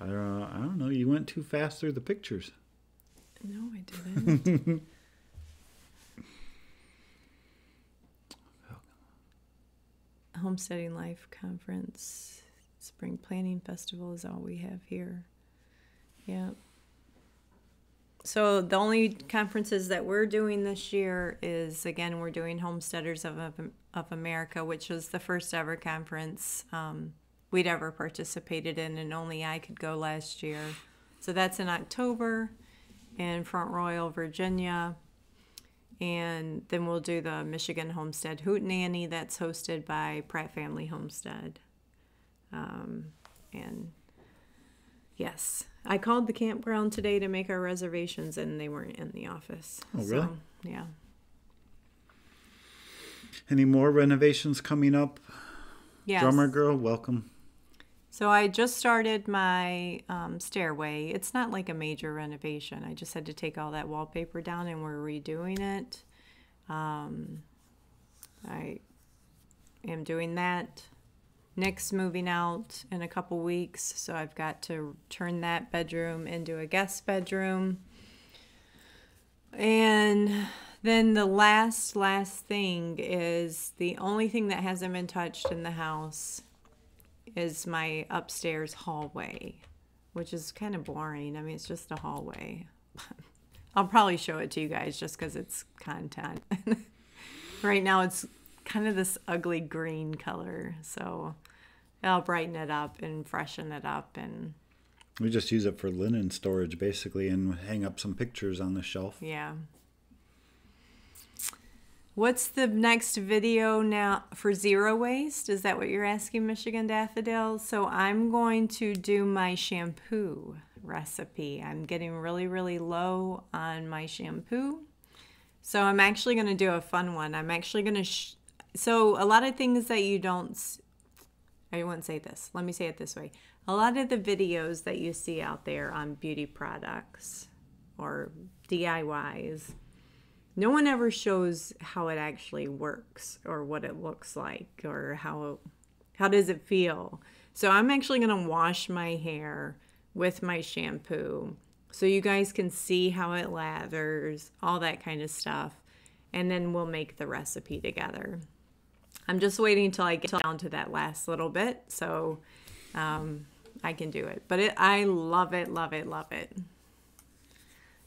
I don't know. You went too fast through the pictures. No, I didn't. Homesteading Life Conference, Spring Planning Festival is all we have here. Yeah. So the only conferences that we're doing this year is, again, we're doing Homesteaders of America, which was the first ever conference we'd ever participated in, and only I could go last year. So that's in October in Front Royal, Virginia. And then we'll do the Michigan Homestead Hootenanny that's hosted by Pratt Family Homestead. And yes, I called the campground today to make our reservations, and they weren't in the office. Oh, really? So, yeah. Any more renovations coming up? Yes. Drummer Girl, welcome. So I just started my stairway. It's not like a major renovation. I just had to take all that wallpaper down, and we're redoing it. I am doing that. Nick's moving out in a couple weeks, so I've got to turn that bedroom into a guest bedroom. And then the last thing is the only thing that hasn't been touched in the house is my upstairs hallway, which is kind of boring. I mean, it's just a hallway. I'll probably show it to you guys just because it's content. Right now it's kind of this ugly green color, so I'll brighten it up and freshen it up. And we just use it for linen storage basically, and hang up some pictures on the shelf. yeah. What's the next video now for zero waste? Is that what you're asking, Michigan Daffodil? So I'm going to do my shampoo recipe. I'm getting really, really low on my shampoo. So I'm actually going to do a fun one. I'm actually going to... So a lot of things that you don't... I wouldn't say this. Let me say it this way. A lot of the videos that you see out there on beauty products or DIYs... No one ever shows how it actually works or what it looks like or how does it feel. So I'm actually going to wash my hair with my shampoo so you guys can see how it lathers, all that kind of stuff. And then we'll make the recipe together. I'm just waiting until I get down to that last little bit so I can do it. But I love it, love it, love it.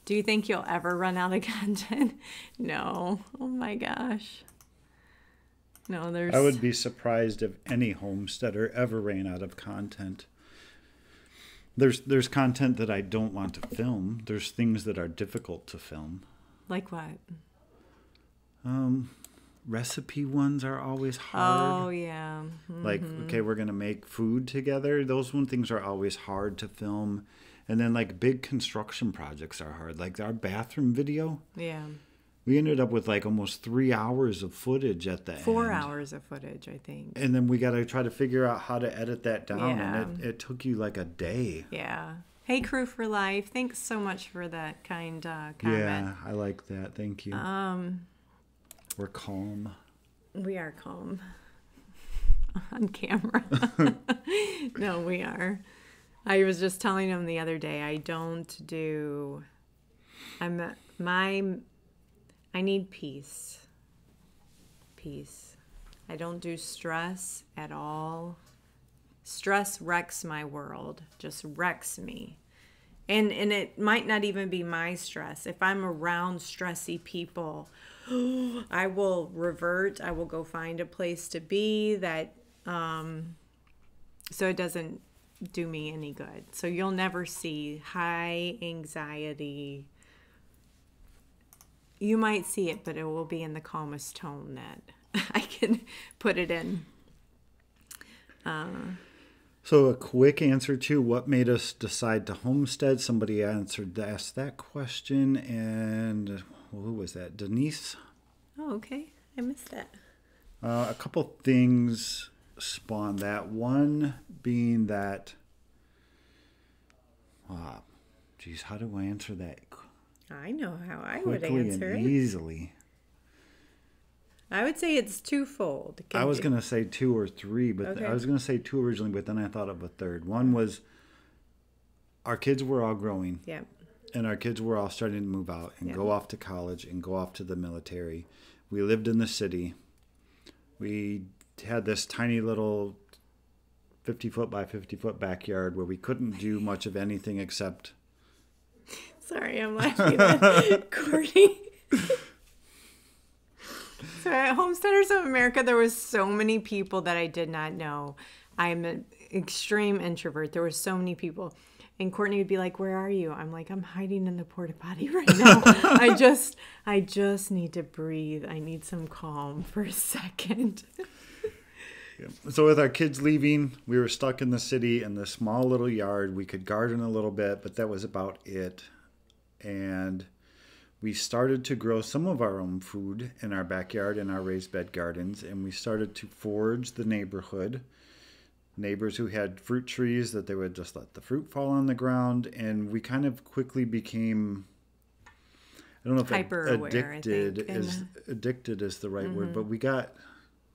Do you think you'll ever run out of content? No. Oh my gosh. No, there's... I would be surprised if any homesteader ever ran out of content. There's content that I don't want to film. There's things that are difficult to film. Like what? Recipe ones are always hard. Oh, yeah. Mm-hmm. Like, okay, we're going to make food together. Those things are always hard to film. And then, like, big construction projects are hard. Like, our bathroom video. Yeah. We ended up with, like, almost 3 hours of footage at the end. 4 hours of footage, I think. And then we got to try to figure out how to edit that down. Yeah. And it took you, like, a day. Yeah. Hey, Crew for Life. Thanks so much for that kind comment. Yeah, I like that. Thank you. We're calm. We are calm. On camera. No, we are. I was just telling him the other day, I need peace. Peace. I don't do stress at all. Stress wrecks my world, just wrecks me. And it might not even be my stress. If I'm around stressy people, I will revert. I will go find a place to be that, so it doesn't do me any good. So you'll never see high anxiety. You might see it, but it will be in the calmest tone that I can put it in. So a quick answer to what made us decide to homestead. Somebody asked that question, and who was that? Denise? Oh, okay. I missed that. A couple things spawned that. One being that, geez, how do I answer that? I know how I would Quickly answer and it. easily. I would say it's twofold. I was going to say 2 or 3, but Okay. I was going to say 2 originally, but then I thought of a third. One was our kids were all growing. Yeah. And our kids were all starting to move out and Yeah. go off to college and go off to the military. We lived in the city. We had this tiny little 50-foot by 50-foot backyard where we couldn't do much of anything except... Sorry, I'm laughing at Courtney. So at Homesteaders of America, there was so many people that I did not know. I'm an extreme introvert. There were so many people. And Courtney would be like, "Where are you?" I'm like, "I'm hiding in the porta potty right now. I just need to breathe. I need some calm for a second." So with our kids leaving, we were stuck in the city in this small little yard. We could garden a little bit, but that was about it. And we started to grow some of our own food in our backyard in our raised bed gardens. And we started to forage the neighborhood. Neighbors who had fruit trees that they would just let the fruit fall on the ground. And we kind of quickly became, I don't know if Hyper-aware, addicted is the right word, but we got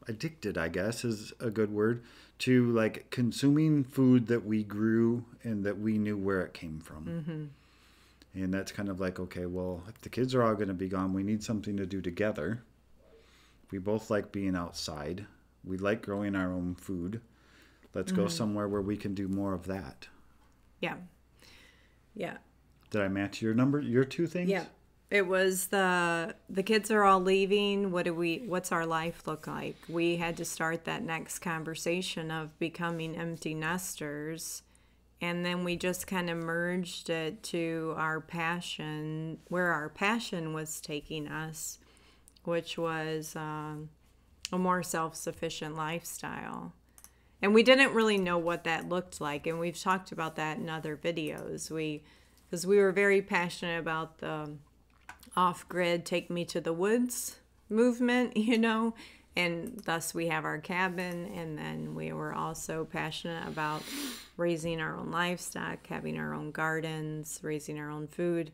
addicted, I guess is a good word, to like consuming food that we grew and that we knew where it came from. And that's kind of like, okay, well, if the kids are all going to be gone, we need something to do together. We both like being outside. We like growing our own food. Let's go somewhere where we can do more of that. Yeah. Yeah. Did I match your two things? Yeah. It was the kids are all leaving. What's our life look like? We had to start that next conversation of becoming empty nesters. And then we just kind of merged it to our passion, where our passion was taking us, which was a more self-sufficient lifestyle. And we didn't really know what that looked like. And we've talked about that in other videos. Because we were very passionate about the off-grid, take me to the woods movement, and thus we have our cabin. And then we were also passionate about raising our own livestock, having our own gardens, raising our own food.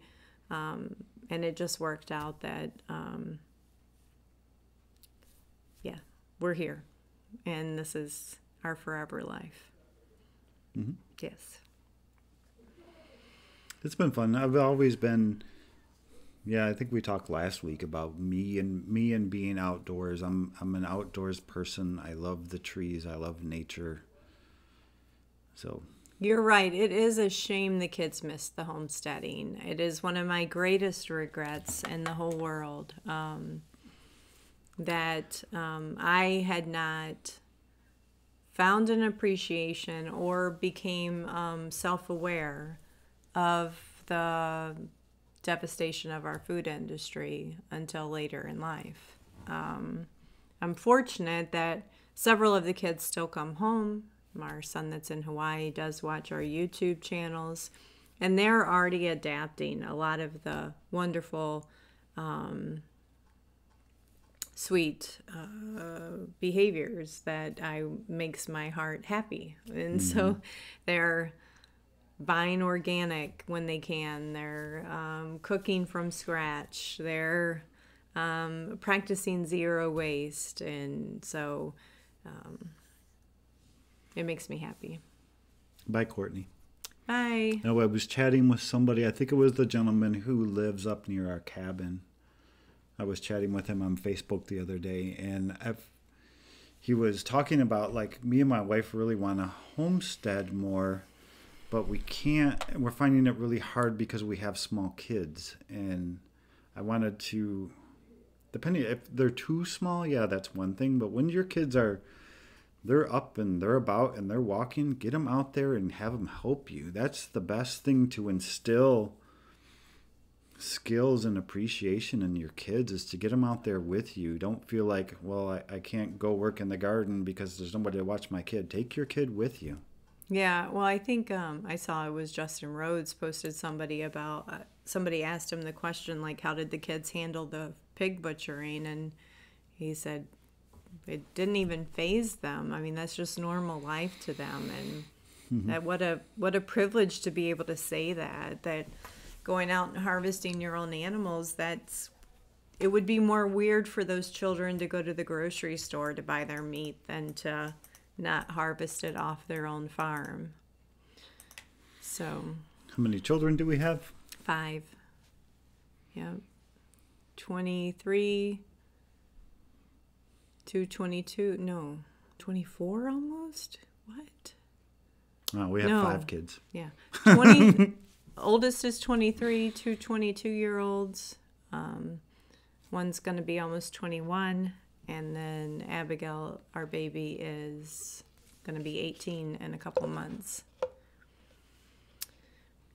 And it just worked out that, we're here. And this is our forever life. Mm-hmm. Yes. It's been fun. I've always been, I think we talked last week about me and being outdoors. I'm an outdoors person. I love the trees. I love nature. So you're right. It is a shame the kids missed the homesteading. It is one of my greatest regrets in the whole world, that I had not found an appreciation or became self-aware of the devastation of our food industry until later in life. I'm fortunate that several of the kids still come home. Our son that's in Hawaii does watch our YouTube channels, and they're already adapting a lot of the wonderful sweet behaviors that makes my heart happy. And so they're buying organic when they can. They're cooking from scratch. They're practicing zero waste. And so it makes me happy. Bye, Courtney. Bye. No, I was chatting with somebody. I think it was the gentleman who lives up near our cabin. I was chatting with him on Facebook the other day, and he was talking about, like, me and my wife really want to homestead more, but we can't. We're finding it really hard because we have small kids. And I wanted to, depending if they're too small, that's one thing. But when your kids they're up and they're about and they're walking, get them out there and have them help you. That's the best thing to instill skills and appreciation in your kids, is to get them out there with you. Don't feel like, well, I can't go work in the garden because there's nobody to watch my kid. Take your kid with you. Yeah, well, I think I saw it was Justin Rhodes posted somebody about, somebody asked him the question, like, how did the kids handle the pig butchering? And he said it didn't even faze them. I mean, that's just normal life to them. And that what a privilege to be able to say that going out and harvesting your own animals, it would be more weird for those children to go to the grocery store to buy their meat than to not harvest it off their own farm. So how many children do we have? 5. Yeah. 23 to 22. No, 24 almost. What? Oh, we have 5 kids. Yeah. 20 oldest is 23, 2 22-year-olds. One's going to be almost 21. And then Abigail, our baby, is going to be 18 in a couple months.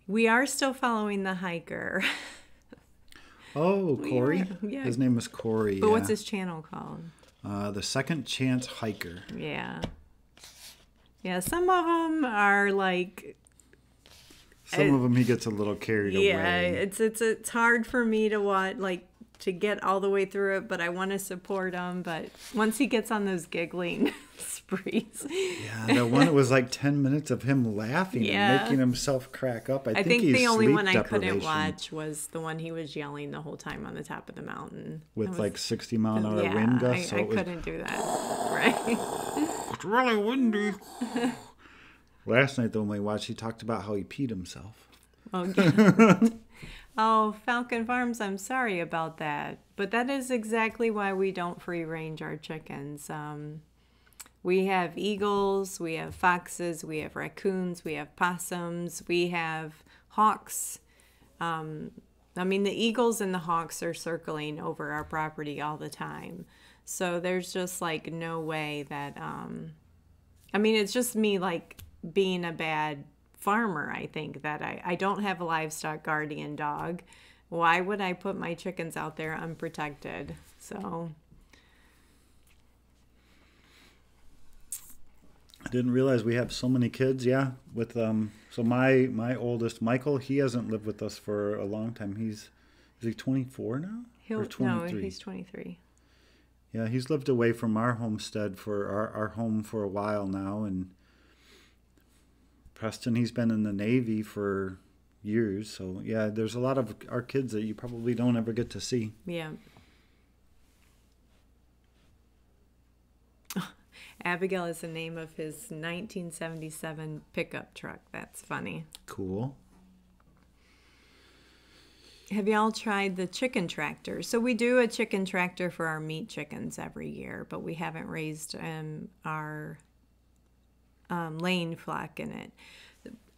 We are still following the hiker. Oh, Corey? Yeah. His name is Corey. But what's his channel called? The Second Chance Hiker. Yeah. Yeah, some of them are like... Some of them he gets a little carried away. Yeah, it's hard for me to watch, like, to get all the way through it, but I want to support him. But once he gets on those giggling sprees. Yeah, the one that was like 10 minutes of him laughing and making himself crack up. I think the only one I couldn't watch was the one he was yelling the whole time on the top of the mountain. With like 60 mile an hour wind gusts. I couldn't do that. Right. It's really windy. Last night, though, when we watched, he talked about how he peed himself. Oh, yeah. Oh, Falcon Farms, I'm sorry about that. But that is exactly why we don't free range our chickens. We have eagles, we have foxes, we have raccoons, we have possums, we have hawks. I mean, the eagles and the hawks are circling over our property all the time. So there's just like no way that, I mean, it's just me like being a bad farmer, I think, that I don't have a livestock guardian dog. Why would I put my chickens out there unprotected? So I didn't realize we have so many kids. Yeah, with so my oldest Michael, he hasn't lived with us for a long time. Is he 24 now? Or 23? No, he's 23. Yeah, he's lived away from our homestead for our home for a while now, and Preston, he's been in the Navy for years. So yeah, there's a lot of our kids that you probably don't ever get to see. Yeah. Abigail is the name of his 1977 pickup truck. That's funny. Cool. Have y'all tried the chicken tractor? So we do a chicken tractor for our meat chickens every year, but we haven't raised our laying flock in it.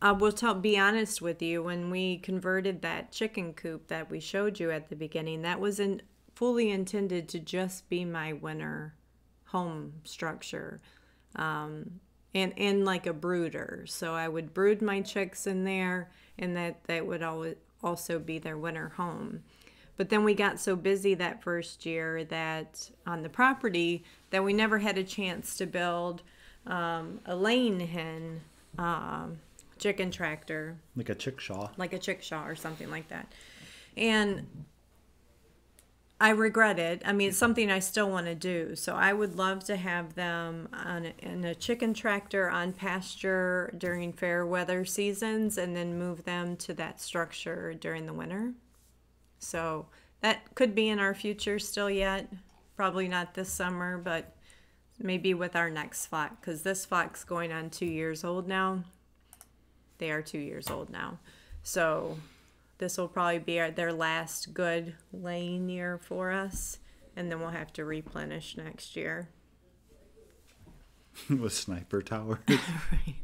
I will be honest with you, when we converted that chicken coop that we showed you at the beginning, that was fully intended to just be my winter home structure, and like a brooder. So I would brood my chicks in there, and that would also be their winter home. But then we got so busy that first year that on the property that we never had a chance to build a laying hen chicken tractor. Like a chickshaw. Like a chickshaw or something like that. And I regret it. I mean, it's something I still want to do. So I would love to have them in a chicken tractor on pasture during fair weather seasons, and then move them to that structure during the winter. So that could be in our future still yet. Probably not this summer, but maybe with our next flock, because this flock's going on 2 years old now. They are 2 years old now. So this will probably be their last good laying year for us, and then we'll have to replenish next year. With sniper towers. Right.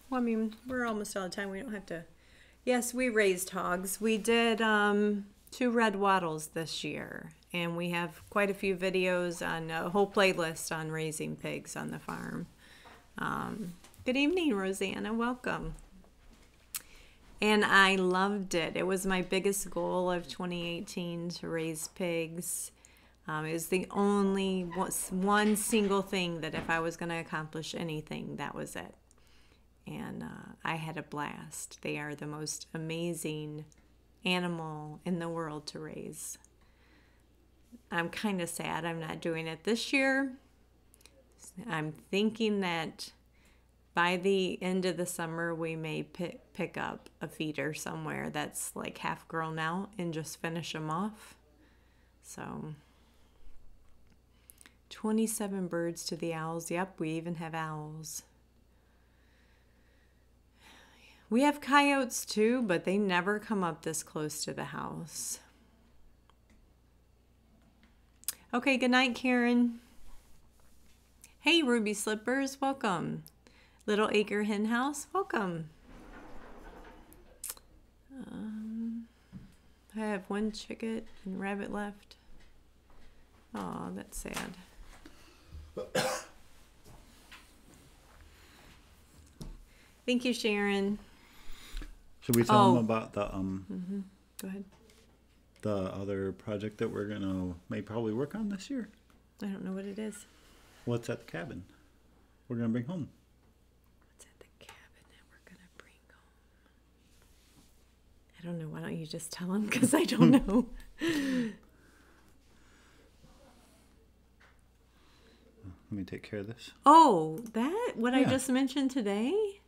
Well, I mean, we're almost out of time. We don't have to. Yes, we raised hogs. We did 2 red wattles this year, and we have quite a few videos on a whole playlist on raising pigs on the farm. Good evening, Rosanna. Welcome. And I loved it. It was my biggest goal of 2018 to raise pigs. It was the only one single thing that if I was going to accomplish anything, that was it. And I had a blast. They are the most amazing animal in the world to raise. I'm kind of sad I'm not doing it this year. I'm thinking that by the end of the summer we may pick up a feeder somewhere that's like half grown out and just finish them off. So 27 birds to the owls. Yep, we even have owls. We have coyotes too, but they never come up this close to the house. Okay, good night, Karen. Hey, Ruby Slippers, welcome. Little Acre Hen House, welcome. I have one chicken and rabbit left. Oh, that's sad. Thank you, Sharon. Should we tell them about the Go ahead. the other project that we're may probably work on this year? I don't know what it is. What's at the cabin? We're gonna bring home. What's at the cabin that we're gonna bring home? I don't know. Why don't you just tell them? Because I don't know. Let me take care of this. Oh, what I Yeah. just mentioned today?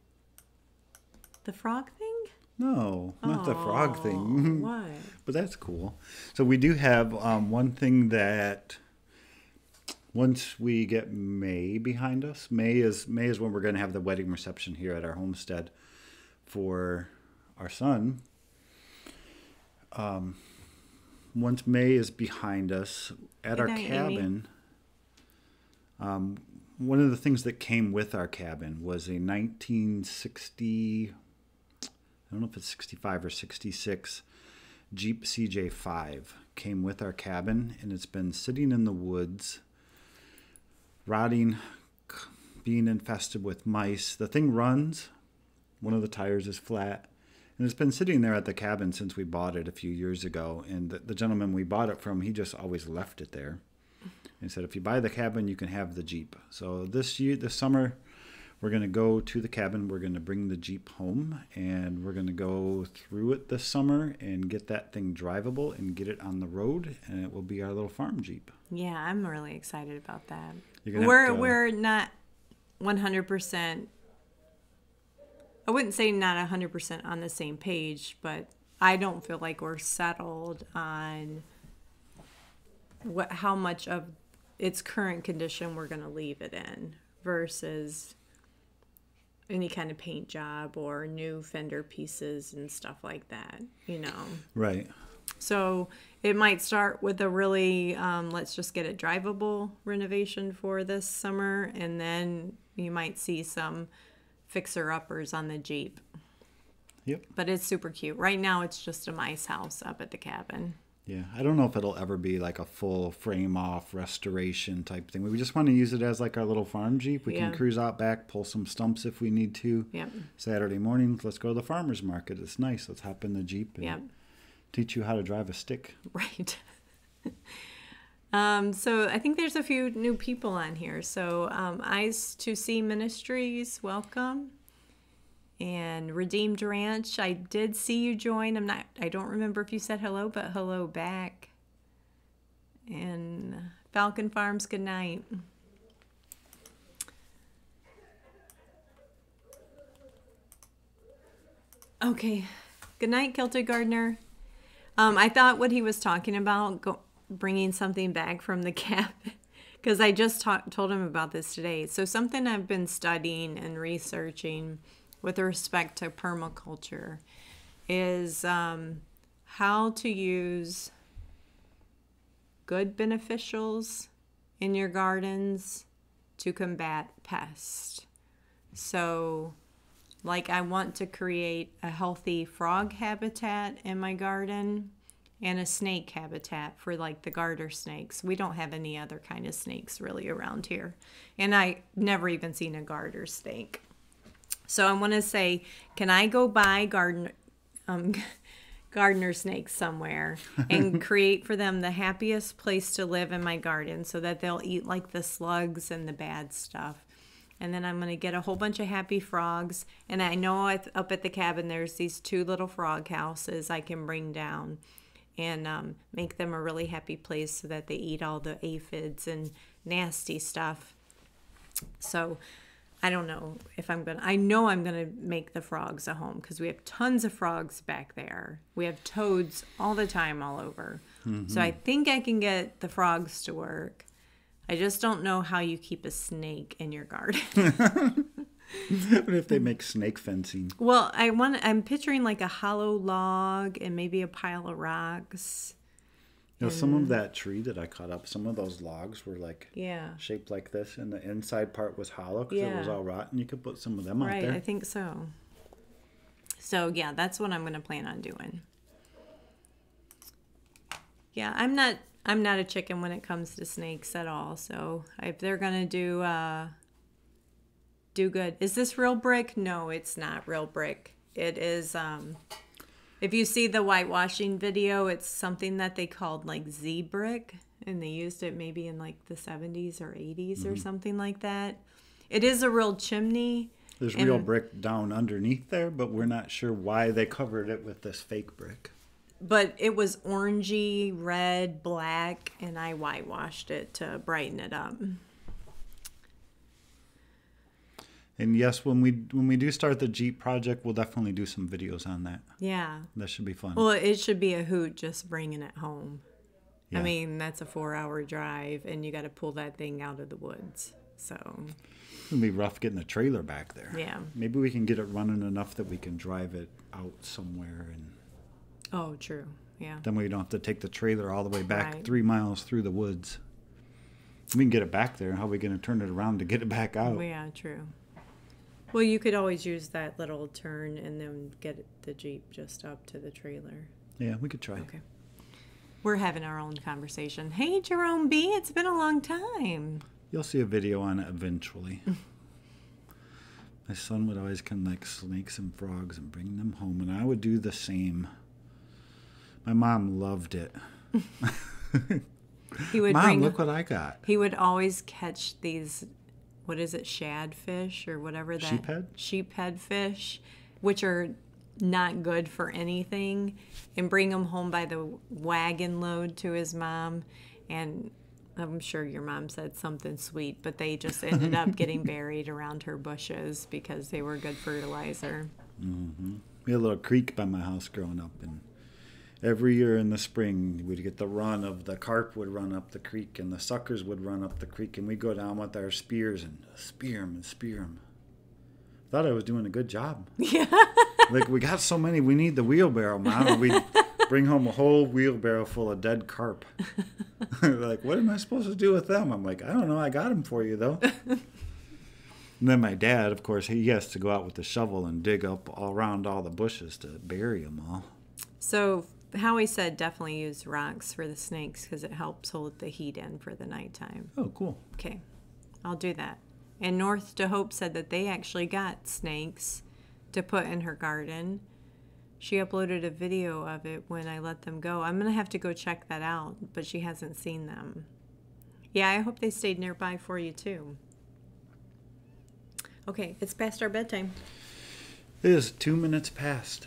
The frog thing? No, not the frog thing. What? But that's cool. So we do have one thing that once we get May behind us, May is when we're going to have the wedding reception here at our homestead for our son, once May is behind us, at our cabin, one of the things that came with our cabin was a 1960, I don't know if it's 65 or 66, Jeep CJ5 came with our cabin, and it's been sitting in the woods, rotting, being infested with mice. The thing runs. One of the tires is flat. And it's been sitting there at the cabin since we bought it a few years ago. And the gentleman we bought it from, he just always left it there. And said, if you buy the cabin, you can have the Jeep. So this summer, we're going to go to the cabin. We're going to bring the Jeep home. And we're going to go through it this summer and get that thing drivable and get it on the road. And it will be our little farm Jeep. Yeah, I'm really excited about that. We're not 100%. I wouldn't say not 100% on the same page, but I don't feel like we're settled on how much of its current condition we're going to leave it in versus any kind of paint job or new fender pieces and stuff like that, Right. So it might start with a really, let's just get it drivable renovation for this summer, and then you might see some fixer-uppers on the Jeep. Yep. But it's super cute. Right now it's just a mice house up at the cabin. Yeah, I don't know if it'll ever be like a full frame-off restoration type thing. We just want to use it as like our little farm Jeep. We can cruise out back, pull some stumps if we need to. Yep. Saturday morning, let's go to the farmer's market. It's nice. Let's hop in the Jeep and teach you how to drive a stick. Right. So I think there's a few new people on here. So Eyes to See Ministries, welcome. And Redeemed Ranch, I did see you join. I don't remember if you said hello, but hello back. And Falcon Farms, good night. Okay. Good night, Kilted Gardener. I thought what he was talking about, bringing something back from the cabin, because I just told him about this today. So something I've been studying and researching with respect to permaculture is how to use good beneficials in your gardens to combat pests. So like I want to create a healthy frog habitat in my garden and a snake habitat for like the garter snakes. We don't have any other kind of snakes really around here. And I never even seen a garter snake. So I want to say, can I go buy gardener snakes somewhere and create for them the happiest place to live in my garden so that they'll eat like the slugs and the bad stuff. And then I'm going to get a whole bunch of happy frogs. And I know up at the cabin there's these 2 little frog houses I can bring down and make them a really happy place so that they eat all the aphids and nasty stuff. So I don't know if I know I'm going to make the frogs a home because we have tons of frogs back there. We have toads all the time all over. Mm-hmm. So I think I can get the frogs to work. I just don't know how you keep a snake in your garden. What if they make snake fencing? Well, I'm picturing like a hollow log and maybe a pile of rocks. Some of that tree that I cut up, some of those logs were like shaped like this, and the inside part was hollow because it was all rotten. You could put some of them out there. Right, I think so. So yeah, that's what I'm going to plan on doing. Yeah, I'm not a chicken when it comes to snakes at all. So if they're going to do good. Is this real brick? No, it's not real brick. It is if you see the whitewashing video, it's something that they called like Z brick, and they used it maybe in like the 70s or 80s or something like that. It is a real chimney. There's real brick down underneath there, but we're not sure why they covered it with this fake brick. But it was orangey, red, black, and I whitewashed it to brighten it up. And yes, when we do start the Jeep project, we'll definitely do some videos on that. Yeah. That should be fun. Well, it should be a hoot just bringing it home. Yeah. I mean, that's a 4-hour drive, and you got to pull that thing out of the woods. So It'll be rough getting the trailer back there. yeah. Maybe we can get it running enough that we can drive it out somewhere, and Oh, true. Yeah. then we don't have to take the trailer all the way back Right. 3 miles through the woods. We can get it back there. How are we going to turn it around to get it back out? Yeah, true. Well, you could always use that little turn and then get the Jeep just up to the trailer. Yeah, we could try. Okay. We're having our own conversation. Hey, Jerome B., it's been a long time. You'll see a video on it eventually. My son would always collect snakes and frogs and bring them home, and I would do the same. My mom loved it. He would Mom, look what I got. He would always catch these, what is it, shad fish or whatever that. Sheephead? Sheephead fish, which are not good for anything, and bring them home by the wagon load to his mom. And I'm sure your mom said something sweet, but they just ended up getting buried around her bushes because they were good fertilizer. Mm-hmm. We had a little creek by my house growing up, and every year in the spring we'd get the run of the carp would run up the creek and the suckers would run up the creek, and we'd go down with our spears and spear them and spear them. Thought I was doing a good job. Yeah. Like, we got so many, we need the wheelbarrow, Mom. And we'd bring home a whole wheelbarrow full of dead carp. Like, what am I supposed to do with them? I'm like, I don't know. I got them for you, though. And then my dad, of course, he has to go out with the shovel and dig up all around all the bushes to bury them all. So Howie said definitely use rocks for the snakes because it helps hold the heat in for the nighttime. Oh, cool. Okay, I'll do that. And North to Hope said that they actually got snakes to put in her garden. She uploaded a video of it when I let them go. I'm going to have to go check that out, but she hasn't seen them. Yeah, I hope they stayed nearby for you too. Okay, it's past our bedtime. It is 2 minutes past.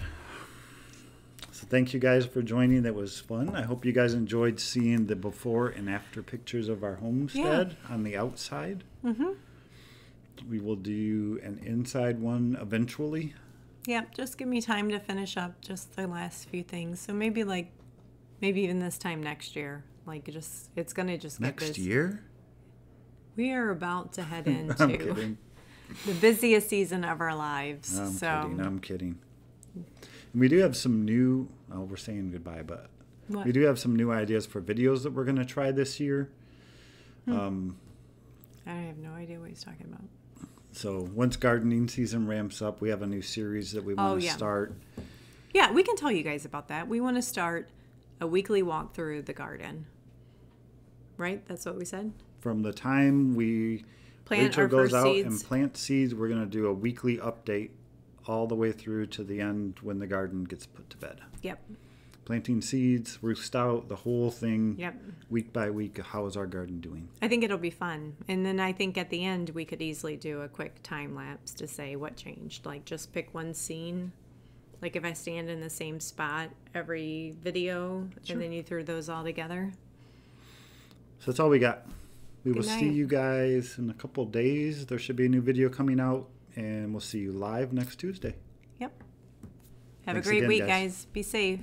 So thank you guys for joining. That was fun. I hope you guys enjoyed seeing the before and after pictures of our homestead on the outside. Mm-hmm. We will do an inside one eventually. Yep, just give me time to finish up just the last few things. So maybe even this time next year. It's going to just get Next busy. year? We are about to head I'm into kidding. the busiest season of our lives. I'm kidding. And we do have some new, we're saying goodbye, but What? we do have some new ideas for videos that we're going to try this year. I have no idea what he's talking about. So once gardening season ramps up, we have a new series that we want to start. Yeah, we can tell you guys about that. We want to start a weekly walk through the garden. Right? That's what we said? From the time Rachel goes out seeds. and plants seeds, we're going to do a weekly update all the way through to the end when the garden gets put to bed. Yep. Planting seeds, root stout, the whole thing. Yep. Week by week, how is our garden doing? I think it'll be fun. And then I think at the end we could easily do a quick time lapse to say what changed. Like just pick one scene. Like if I stand in the same spot every video, Sure. and then you threw those all together. So that's all we got. We will Good see night. you guys in a couple of days. There should be a new video coming out, and we'll see you live next Tuesday. Yep. Have Thanks a great again, week, guys. guys. Be safe.